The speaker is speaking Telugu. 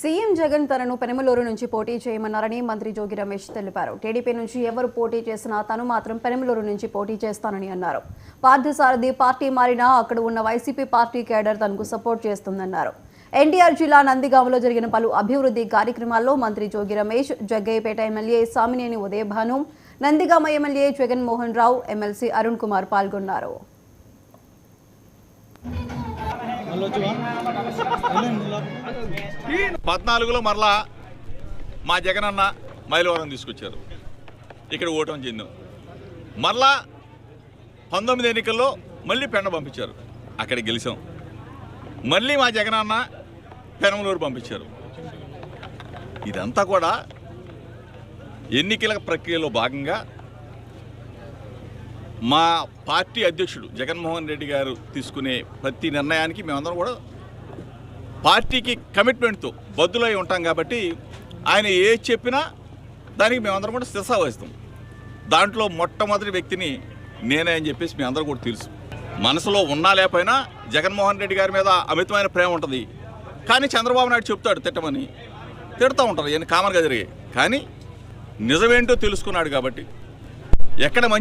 సీఎం జగన్ తనను పెనమలూరు నుంచి పోటీ చేయమన్నారని మంత్రి జోగి రమేష్ తెలిపారు. టీడీపీ నుంచి ఎవరు పోటీ చేసినా తను మాత్రం పెనమలూరు నుంచి పోటీ చేస్తానని అన్నారు. పార్థసారథి పార్టీ మారినా అక్కడ ఉన్న వైసీపీ పార్టీ కేడర్ తనకు సపోర్ట్ చేస్తుందన్నారు. ఎన్టీఆర్ జిల్లా నందిగామలో జరిగిన పలు అభివృద్ధి కార్యక్రమాల్లో మంత్రి Jogi Ramesh, Jaggayyapeta MLA Samineni Udayabhanu, Nandigama MLA Jaganmohan Rao, MLC Arun Kumar పాల్గొన్నారు. 14లో మరలా మా జగనన్న మైలవరం తీసుకొచ్చారు. ఇక్కడ ఓటం చెందాం. మరలా 19 ఎన్నికల్లో మళ్ళీ పెండ పంపించారు. అక్కడ గెలిచాం. మళ్ళీ మా జగనన్న పెనమలూరు పంపించారు. ఇదంతా కూడా ఎన్నికల ప్రక్రియలో భాగంగా మా పార్టీ అధ్యక్షుడు జగన్మోహన్ రెడ్డి గారు తీసుకునే ప్రతి నిర్ణయానికి మేమందరం కూడా పార్టీకి కమిట్మెంట్తో బద్దులై ఉంటాం. కాబట్టి ఆయన ఏది చెప్పినా దానికి మేమందరం కూడా శిరస వహిస్తాం. దాంట్లో మొట్టమొదటి వ్యక్తిని నేనే అని చెప్పేసి మీ అందరూ కూడా తెలుసు. మనసులో ఉన్నా లేకపోయినా జగన్మోహన్ రెడ్డి గారి మీద అమితమైన ప్రేమ ఉంటుంది. కానీ చంద్రబాబు నాయుడు చెప్తాడు తిట్టమని, తిడుతూ ఉంటారు. ఇవన్నీ కామన్గా జరిగాయి. కానీ నిజమేంటో తెలుసుకున్నాడు. కాబట్టి ఎక్కడ మంచి